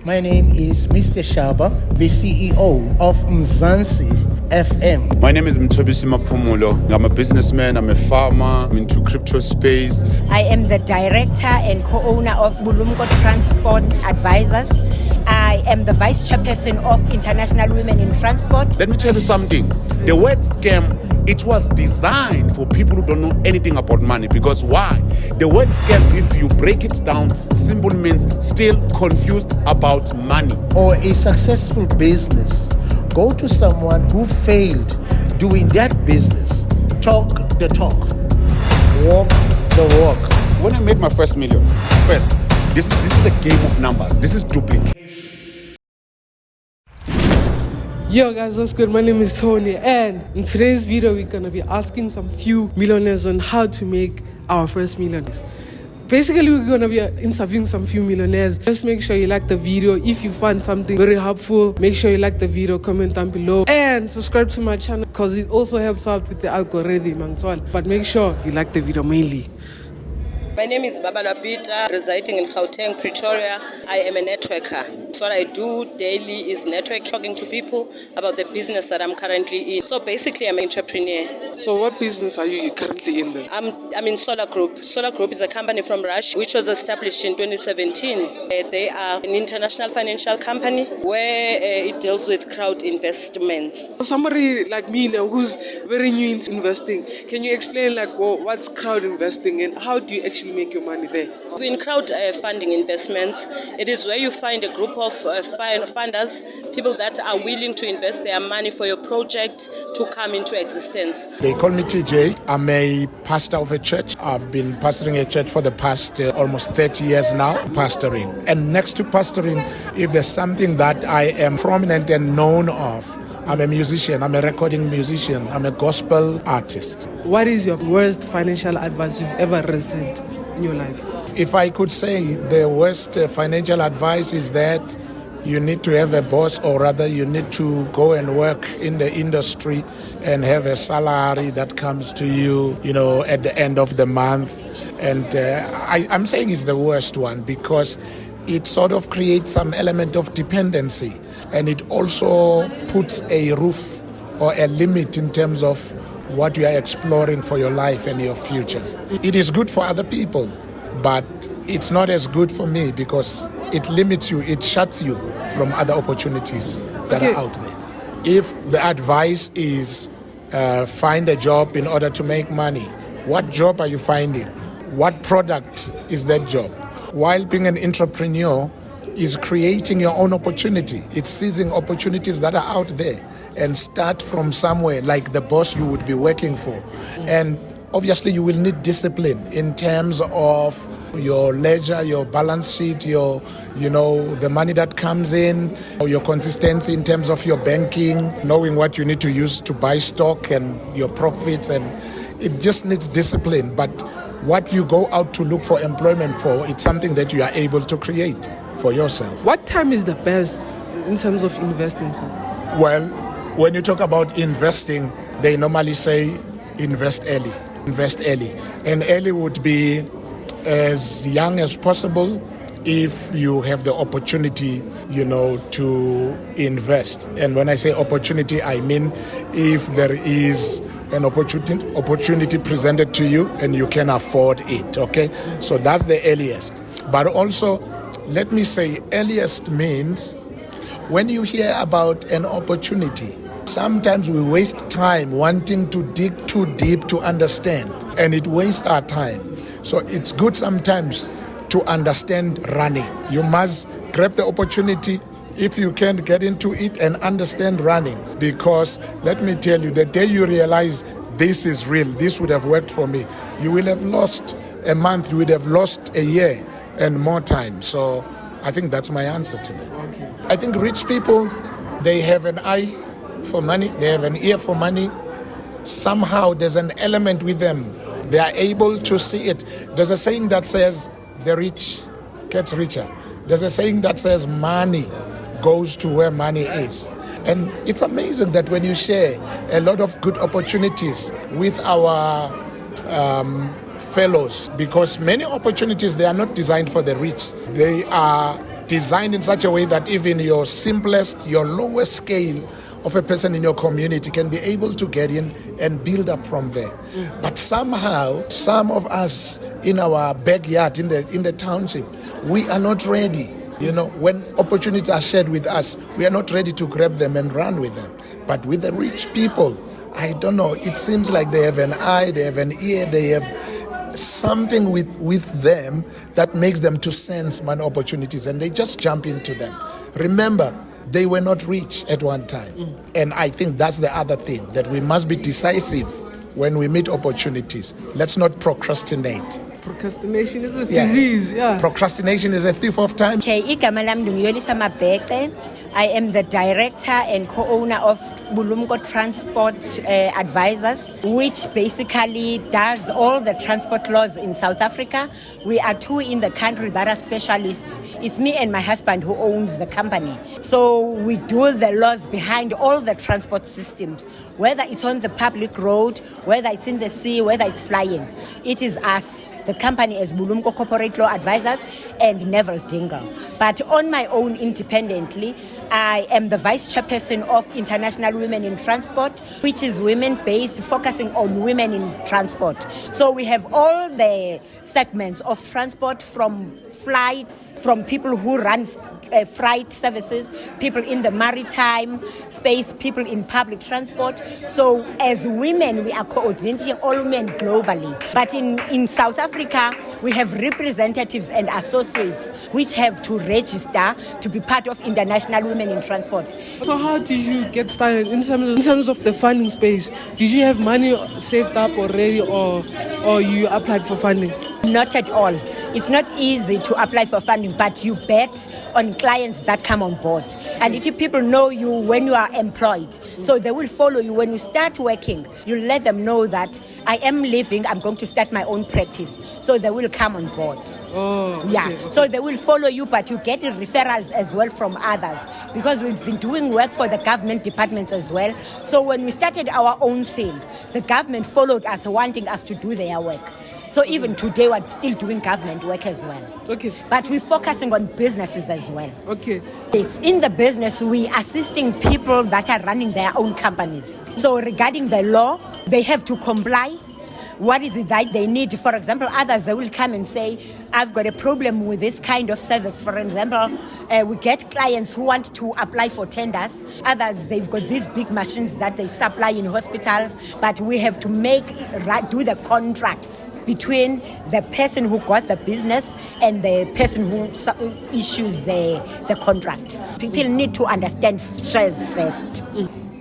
My name is Mr. Shaba, the CEO of Mzansi FM. My name is Mtobisi Mapumulo. I'm a businessman, I'm a farmer, I'm into crypto space. I am the director and co-owner of Bulumko Transport Advisors. I am the vice chairperson of International Women in Transport. Let me tell you something. The word scam, it was designed for people who don't know anything about money. Because why? The word scam, if you break it down, simple means still confused about money. Or a successful business. Go to someone who failed doing that business. Talk the talk. Walk the walk. When I made my first million, this is a game of numbers. This is duplication. Yo guys, what's good? My name is Tony, and in today's video we're gonna be asking some few millionaires on how to make our first millions. Basically, we're gonna be interviewing some few millionaires. Just make sure you like the video. If you find something very helpful, make sure you like the video, comment down below, and subscribe to my channel because it also helps out with the algorithm and so on. But make sure you like the video mainly. My name is Baba Napita, residing in Gauteng, Pretoria. I am a networker. So what I do daily is network, talking to people about the business that I'm currently in. So basically, I'm an entrepreneur. So what business are you currently in then? I'm in Solar Group. Solar Group is a company from Russia, which was established in 2017. They are an international financial company where it deals with crowd investments. Somebody like me now who's very new into investing, can you explain what's crowd investing and how do you actually make your money there? In crowd funding investments, it is where you find a group of funders, people that are willing to invest their money for your project to come into existence. They call me TJ. I'm a pastor of a church. I've been pastoring a church for the past almost 30 years now, pastoring. And next to pastoring, if there's something that I am prominent and known of, I'm a musician, I'm a recording musician, I'm a gospel artist. What is your worst financial advice you've ever received in your life? If I could say the worst financial advice is that you need to have a boss, or rather you need to go and work in the industry and have a salary that comes to you, at the end of the month. And I'm saying it's the worst one because it sort of creates some element of dependency, and it also puts a roof or a limit in terms of what you are exploring for your life and your future. It is good for other people, but it's not as good for me because it limits you, it shuts you from other opportunities that are out there. If the advice is find a job in order to make money, what job are you finding? What product is that job? While being an entrepreneur is creating your own opportunity. It's seizing opportunities that are out there and start from somewhere like the boss you would be working for. And obviously you will need discipline in terms of your ledger, your balance sheet, the money that comes in, or your consistency in terms of your banking, knowing what you need to use to buy stock and your profits, and it just needs discipline. But what you go out to look for employment for, it's something that you are able to create for yourself. What time is the best in terms of investing, sir? Well, when you talk about investing, they normally say invest early. Invest early. And early would be as young as possible if you have the opportunity, to invest. And when I say opportunity, I mean if there is an opportunity presented to you and you can afford it, okay? So that's the earliest. But also, let me say earliest means when you hear about an opportunity, sometimes we waste time wanting to dig too deep to understand, and it wastes our time. So it's good sometimes to understand running. You must grab the opportunity if you can get into it and understand running, because let me tell you, the day you realize this is real, this would have worked for me, you will have lost a month, you would have lost a year and more time. So I think that's my answer to that. Okay. I think rich people, they have an eye for money, they have an ear for money. Somehow there's an element with them. They are able to see it. There's a saying that says the rich gets richer. There's a saying that says money goes to where money is. And it's amazing that when you share a lot of good opportunities with our fellows, because many opportunities, they are not designed for the rich. They are designed in such a way that even your simplest, your lowest scale of a person in your community can be able to get in and build up from there. But somehow, some of us in our backyard, in the township, we are not ready. You know, when opportunities are shared with us, we are not ready to grab them and run with them. But with the rich people, I don't know, it seems like they have an eye, they have an ear, they have something with them that makes them to sense money opportunities, and they just jump into them. Remember, they were not rich at one time. And I think that's the other thing, that we must be decisive when we meet opportunities. Let's not procrastinate. Procrastination is a disease, yeah. Procrastination is a thief of time. Okay, igama lami Ndungiyolisa Mabhece. I am the director and co-owner of Bulumko Transport Advisors, which basically does all the transport laws in South Africa. We are two in the country that are specialists. It's me and my husband who owns the company. So we do the laws behind all the transport systems, whether it's on the public road, whether it's in the sea, whether it's flying. It is us, the company, as Bulumko Corporate Law Advisors and Neville Dingle. But on my own, independently, I am the vice chairperson of International Women in Transport, which is women-based, focusing on women in transport. So we have all the segments of transport, from flights, from people who run freight services, people in the maritime space, people in public transport. So as women, we are coordinating all women globally. But in South Africa, we have representatives and associates which have to register to be part of International Women in Transport. So how did you get started in terms of the funding space? Did you have money saved up already, or you applied for funding? Not at all. It's not easy to apply for funding, but you bet on clients that come on board. And if people know you when you are employed, so they will follow you. When you start working, you let them know that I am leaving, I'm going to start my own practice. So they will come on board. Oh, okay, yeah. okay. So they will follow you, but you get referrals as well from others, because we've been doing work for the government departments as well. So when we started our own thing, the government followed us, wanting us to do their work. So even today, we're still doing government work as well. Okay. But we're focusing on businesses as well. Okay. Yes, in the business, we are assisting people that are running their own companies. So regarding the law, they have to comply. What is it that they need? For example, others, they will come and say, I've got a problem with this kind of service. For example, we get clients who want to apply for tenders. Others, they've got these big machines that they supply in hospitals, but we have to do the contracts between the person who got the business and the person who issues the contract. People need to understand shares first.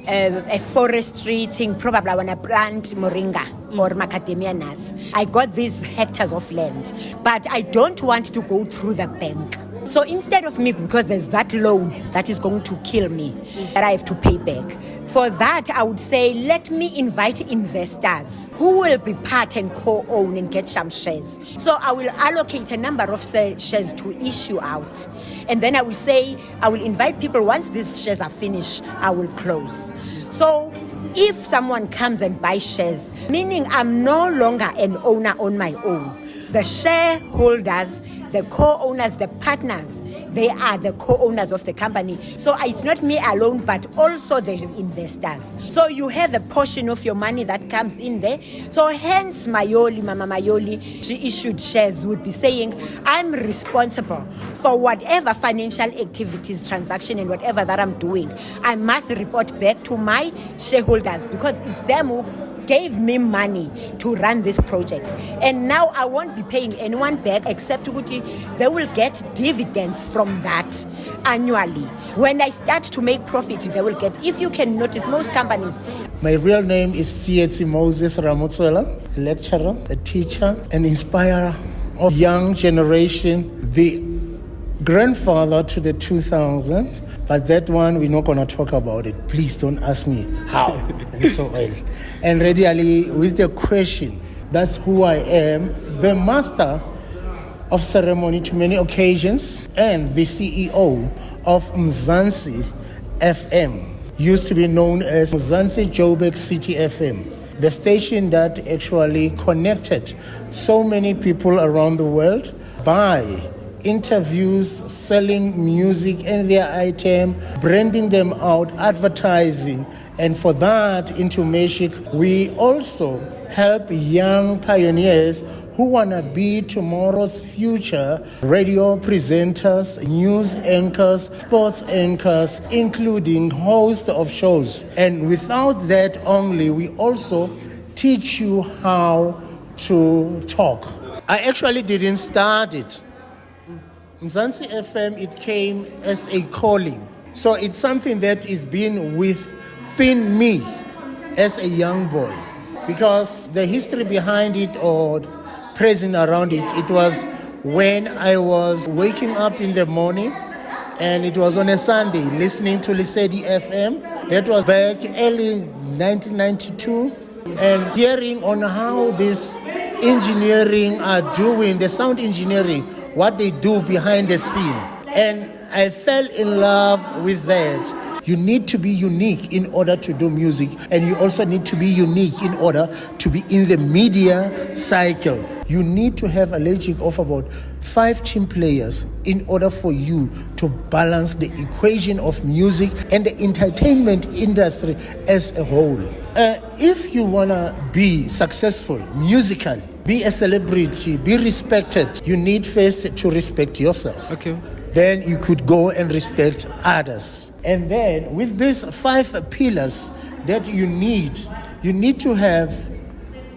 A forestry thing, probably I want to plant moringa or macadamia nuts. I got these hectares of land, but I don't want to go through the bank. So instead of me, because there's that loan that is going to kill me, that I have to pay back. For that, I would say, let me invite investors who will be part and co-own and get some shares. So I will allocate a number of shares to issue out. And then I will say, I will invite people, once these shares are finished, I will close. So if someone comes and buys shares, meaning I'm no longer an owner on my own, the shareholders, the co-owners, the partners, they are the co-owners of the company. So it's not me alone, but also the investors. So you have a portion of your money that comes in there. So hence Mama Mayoli, she issued shares, would be saying, I'm responsible for whatever financial activities, transaction, and whatever that I'm doing. I must report back to my shareholders, because it's them who gave me money to run this project. And now I won't be paying anyone back, except Uguti, they will get dividends from that annually. When I start to make profit, they will get. If you can notice, most companies. My real name is Tsietsi Moses Ramotswela, a lecturer, a teacher, an inspirer of young generation, the grandfather to the 2000s. But that one, we're not going to talk about it. Please don't ask me how and so on. And readily, with the question, that's who I am, the master of ceremony to many occasions, and the CEO of Mzansi FM, used to be known as Mzansi Joburg City FM, the station that actually connected so many people around the world by interviews, selling music and their item, branding them out, advertising. And for that, into Meshik, we also help young pioneers who want to be tomorrow's future radio presenters, news anchors, sports anchors, including hosts of shows. And without that only, we also teach you how to talk. I actually didn't start it. Mzansi FM, it came as a calling. So it's something that is been within me as a young boy. Because the history behind it or present around it, it was when I was waking up in the morning and it was on a Sunday listening to Lesedi FM. That was back early 1992 and hearing on how this engineering are doing, the sound engineering, what they do behind the scene. And I fell in love with that. You need to be unique in order to do music, and you also need to be unique in order to be in the media cycle. You need to have a logic of about 5 team players in order for you to balance the equation of music and the entertainment industry as a whole. If you want to be successful musically, be a celebrity, be respected, you need first to respect yourself. Okay. Then you could go and respect others. And then with these 5 pillars that you need to have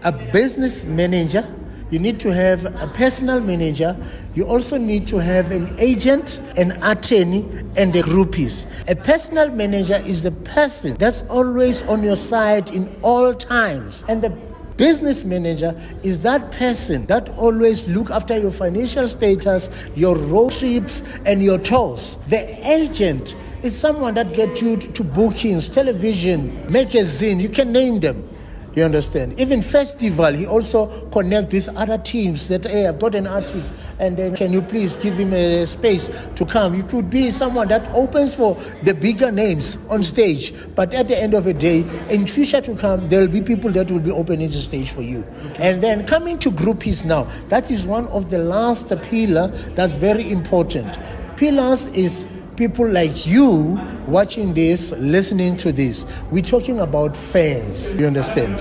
a business manager, you need to have a personal manager, you also need to have an agent, an attorney, and the groupies. A personal manager is the person that's always on your side in all times. And the business manager is that person that always look after your financial status, your road trips, and your tours. The agent is someone that gets you to bookings, television, magazine, you can name them. You understand? Even festival, he also connect with other teams that, hey, I've got an artist, and then can you please give him a space to come? You could be someone that opens for the bigger names on stage, but at the end of the day, in future to come, there will be people that will be opening the stage for you. Okay. And then coming to groupies now, that is one of the last pillar that's very important. Pillars is people like you watching this, listening to this. We're talking about fans, you understand?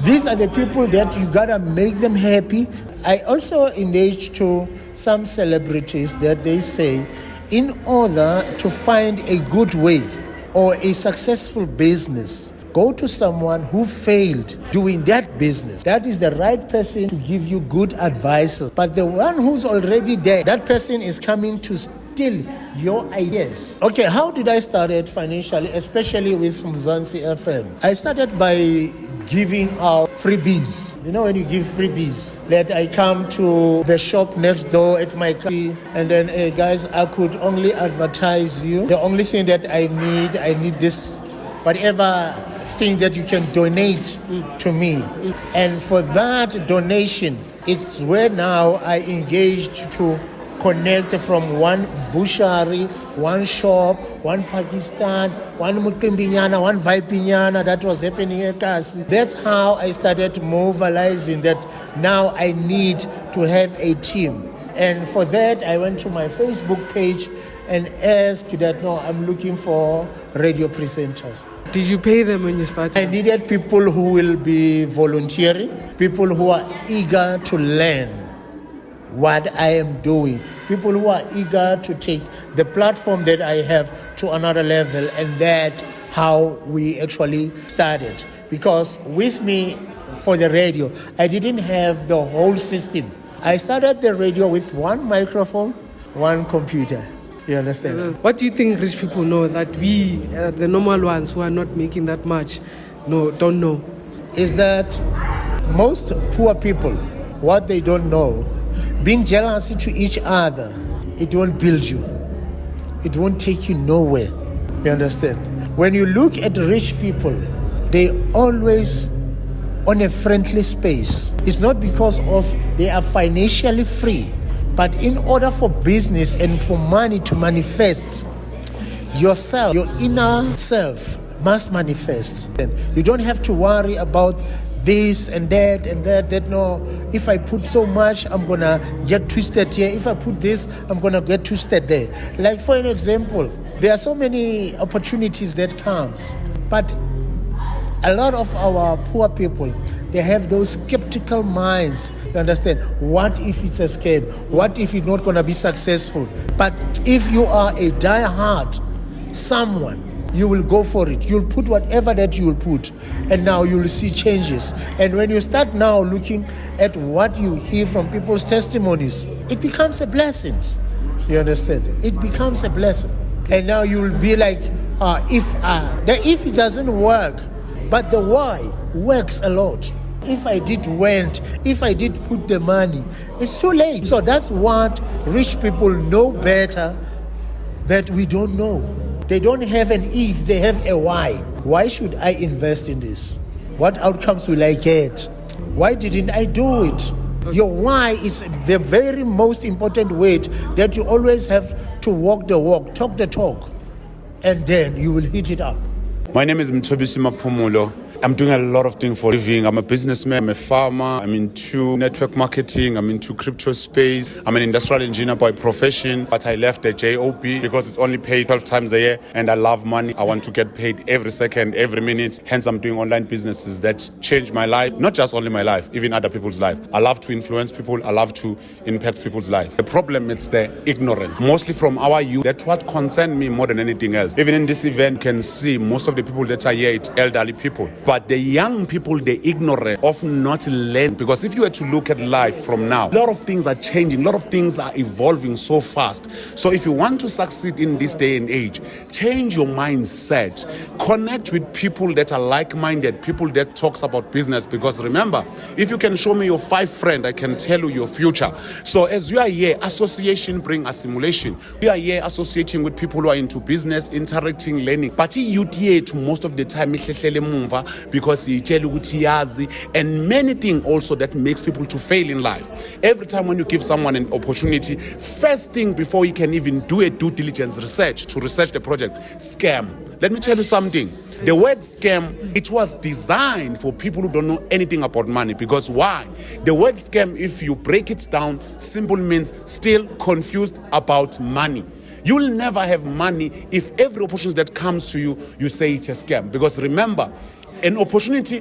These are the people that you gotta make them happy. I also engage to some celebrities that they say, in order to find a good way or a successful business, go to someone who failed doing that business. That is the right person to give you good advice. But the one who's already there, that person is coming to steal your ideas. Okay, how did I start it financially, especially with Mzansi FM? I started by giving out freebies. You know when you give freebies, that I come to the shop next door at my car and then, hey guys, I could only advertise you. The only thing that I need this, whatever thing that you can donate to me. And for that donation, it's where now I engaged to connect from one bushari, one shop, one Pakistan, one Mukimbinyana, one Vaipinyana that was happening at Kasi. That's how I started mobilizing that now I need to have a team. And for that, I went to my Facebook page and asked that, no, I'm looking for radio presenters. Did you pay them when you started? I needed people who will be volunteering, people who are eager to learn what I am doing, people who are eager to take the platform that I have to another level, and that's how we actually started. Because with me for the radio, I didn't have the whole system. I started the radio with one microphone, one computer. You understand? What do you think rich people know that we, the normal ones who are not making that much, don't know? Is that most poor people, what they don't know, being jealousy to each other, it won't build you. It won't take you nowhere. You understand? When you look at rich people, they always on a friendly space. It's not because of they are financially free, but in order for business and for money to manifest, yourself, your inner self must manifest. You don't have to worry about this and that and that. That no, if I put so much, I'm gonna get twisted here. If I put this, I'm gonna get twisted there. Like for an example, there are so many opportunities that comes, but a lot of our poor people, they have those skeptical minds. You understand? What if it's a scam? What if it's not going to be successful? But if you are a die-hard someone, you will go for it. You'll put whatever that you will put, and now you'll see changes. And when you start now looking at what you hear from people's testimonies, it becomes a blessing. You understand? It becomes a blessing. And now you will be like, the if it doesn't work, but the why works a lot. If I did put the money, it's too late. So that's what rich people know better that we don't know. They don't have an if, they have a why. Why should I invest in this? What outcomes will I get? Why didn't I do it? Your why is the very most important weight that you always have to walk the walk, talk the talk, and then you will hit it up. My name is Mthobisi Maphumulo. I'm doing a lot of things for a living. I'm a businessman, I'm a farmer, I'm into network marketing, I'm into crypto space. I'm an industrial engineer by profession, but I left the job because it's only paid 12 times a year and I love money. I want to get paid every second, every minute. Hence, I'm doing online businesses that change my life, not just only my life, even other people's life. I love to influence people. I love to impact people's life. The problem is the ignorance, mostly from our youth. That's what concerns me more than anything else. Even in this event, you can see most of the people that are here, it's elderly people. But the young people, they're ignorant of not learning. Because if you were to look at life from now, a lot of things are changing. A lot of things are evolving so fast. So if you want to succeed in this day and age, change your mindset. Connect with people that are like-minded, people that talks about business. Because remember, if you can show me your 5 friends, I can tell you your future. So as you are here, association bring assimilation. We are here associating with people who are into business, interacting, learning. But youth here to most of the time, because he tell you and many things also that makes people to fail in life. Every time when you give someone an opportunity, first thing before you can even do a due diligence research to research the project, scam. Let me tell you something. The word scam, it was designed for people who don't know anything about money. Because why? The word scam, if you break it down, simple means still confused about money. You'll never have money if every opportunity that comes to you, you say it's a scam. Because remember, an opportunity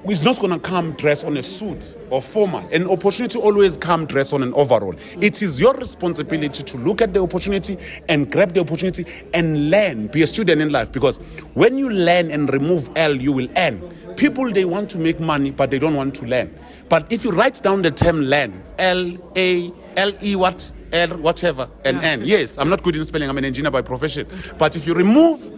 is not going to come dressed on a suit or formal. An opportunity always comes dressed on an overall. It is your responsibility to look at the opportunity and grab the opportunity and learn. Be a student in life. Because when you learn and remove L, you will earn. People, they want to make money, but they don't want to learn. But if you write down the term learn, L-A-L-E what? L whatever and N. Yes, I'm not good in spelling. I'm an engineer by profession. But if you remove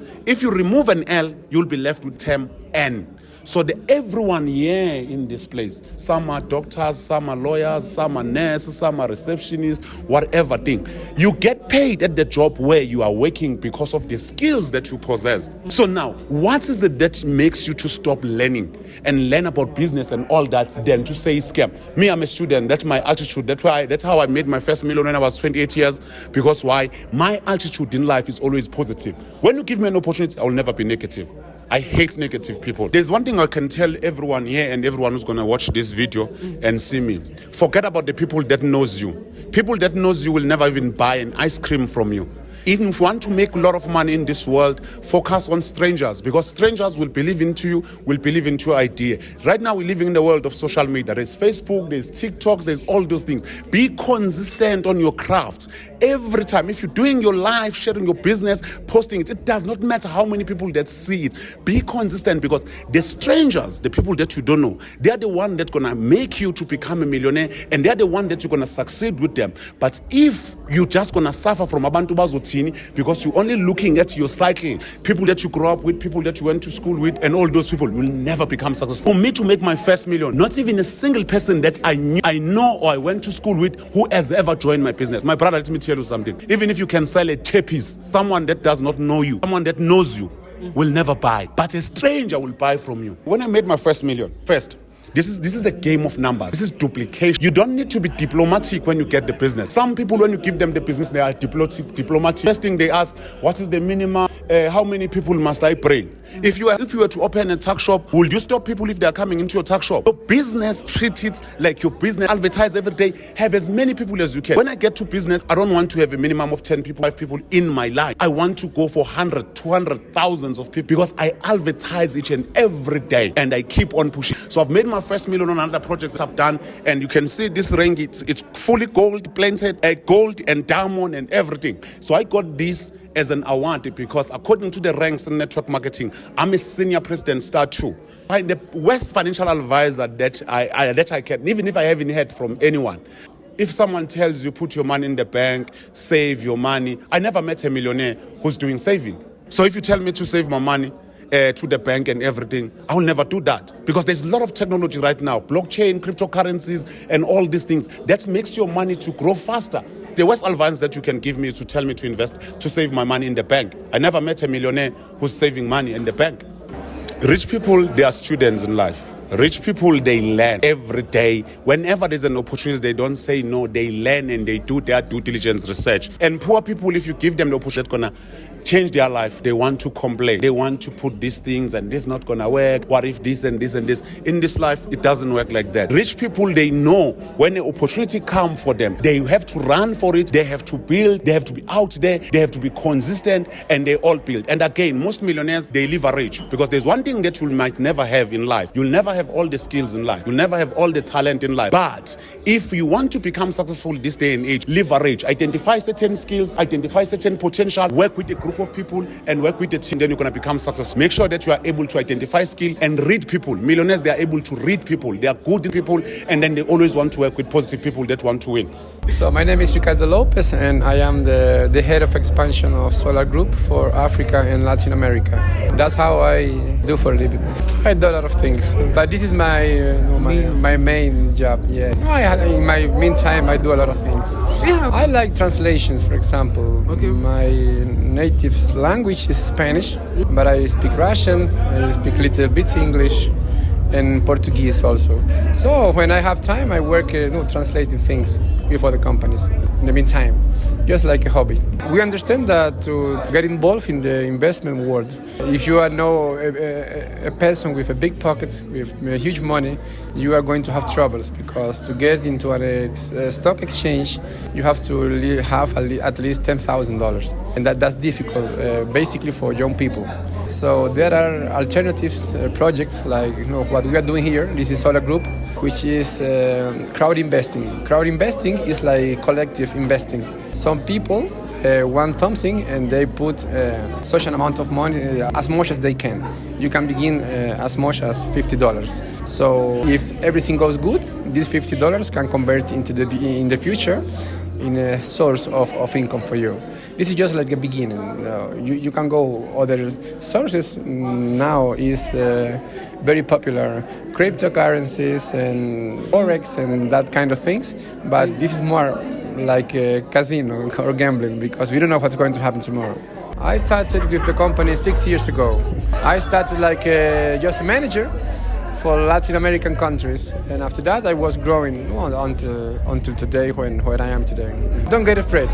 an L, you'll be left with term N. So everyone here in this place, some are doctors, some are lawyers, some are nurses, some are receptionists, whatever thing. You get paid at the job where you are working because of the skills that you possess. So now, what is it that makes you to stop learning and learn about business and all that then to say scam? Me, I'm a student. That's my attitude. That's how I made my first million when I was 28 years. Because why? My attitude in life is always positive. When you give me an opportunity, I will never be negative. I hate negative people. There's one thing I can tell everyone here and everyone who's going to watch this video and see me. Forget about the people that knows you. People that knows you will never even buy an ice cream from you. Even if you want to make a lot of money in this world, focus on strangers, because strangers will believe into you, will believe into your idea. Right now, we're living in the world of social media. There's Facebook, there's TikToks, there's all those things. Be consistent on your craft. Every time, if you're doing your live, sharing your business, posting it, it does not matter how many people that see it. Be consistent, because the strangers, the people that you don't know, they're the one that's going to make you to become a millionaire, and they're the one that you're going to succeed with them. But if you're just going to suffer from abantu bazotini, because you're only looking at your cycle, people that you grew up with, people that you went to school with, and all those people will never become successful. For me to make my first million, not even a single person that I know or I went to school with who has ever joined my business. My brother, let me tell you something. Even if you can sell a tapiz, someone that does not know you, someone that knows you will never buy, but a stranger will buy from you. When I made my first million, this is a game of numbers. This is duplication. You don't need to be diplomatic when you get the business. Some people, when you give them the business, they are diplomatic. First thing they ask, what is the minimum? how many people must I bring? If you were to open a tuck shop, will you stop people if they are coming into your tuck shop? Your business, treat it like your business. Advertise every day. Have as many people as you can. When I get to business, I don't want to have a minimum of 10 people, 5 people in my line. I want to go for 100, 200, thousands of people because I advertise each and every day and I keep on pushing. So I've made my first million on other projects I've done, and you can see this ring. It's fully gold plated, gold and diamond and everything. So I got this as an award because according to the ranks in network marketing, I'm a senior president star 2. I'm the worst financial advisor that I can, even if I haven't heard from anyone. If someone tells you put your money in the bank, save your money, I never met a millionaire who's doing saving. So if you tell me to save my money to the bank and everything, I'll never do that because there's a lot of technology right now, blockchain, cryptocurrencies, and all these things that makes your money to grow faster. The worst advice that you can give me is to tell me to invest, to save my money in the bank. I never met a millionaire who's saving money in the bank. Rich people, they are students in life. Rich people, they learn every day. Whenever there's an opportunity, they don't say no. They learn and they do their due diligence research. And poor people, if you give them the opportunity, it's gonna change their life. They want to complain. They want to put these things and this is not gonna work. What if this and this and this? In this life, it doesn't work like that. Rich people, they know when the opportunity comes for them, they have to run for it. They have to build. They have to be out there. They have to be consistent, and they all build. And again, most millionaires, they leverage because there's one thing that you might never have in life. You'll never have all the skills in life. You'll never have all the talent in life. But if you want to become successful this day and age, leverage. Identify certain skills, identify certain potential, work with a group of people and work with the team, then you're going to become successful. Make sure that you are able to identify skill and read people. Millionaires, they are able to read people. They are good people, and then they always want to work with positive people that want to win. So my name is Ricardo Lopez, and I am the head of expansion of Solar Group for Africa and Latin America. That's how I do for a living. I do a lot of things, but this is my main job. Yeah. In my meantime, I do a lot of things. Yeah. I like translations, for example. Okay. My native language is Spanish, but I speak Russian, I speak a little bit English, and Portuguese also. So when I have time, I work translating things before the companies in the meantime, just like a hobby. We understand that to get involved in the investment world, if you are a person with a big pocket, with huge money, you are going to have troubles because to get into a stock exchange, you have to have at least $10,000. And that's difficult, basically for young people. So there are alternatives, projects like what we are doing here. This is Solar Group, which is crowd investing. Crowd investing is like collective investing. Some people want something and they put such an amount of money, as much as they can. You can begin as much as $50. So if everything goes good, these $50 can convert into in the future in a source of income for you. This is just like a beginning. You can go other sources. Now is very popular cryptocurrencies and forex and that kind of things, but this is more like a casino or gambling because we don't know what's going to happen tomorrow. I started with the company 6 years ago. I started like just a manager for Latin American countries, and after that I was growing until today when I am today. Don't get afraid.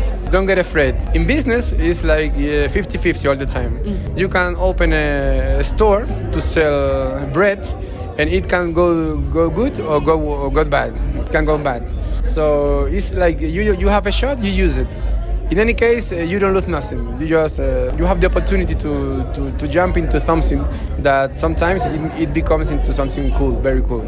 In business it's like 50-50 all the time. You can open a store to sell bread and it can go good or go bad. It can go bad. So it's like you have a shot, you use it. In any case, you don't lose nothing. You just you have the opportunity to jump into something that sometimes it becomes into something cool, very cool.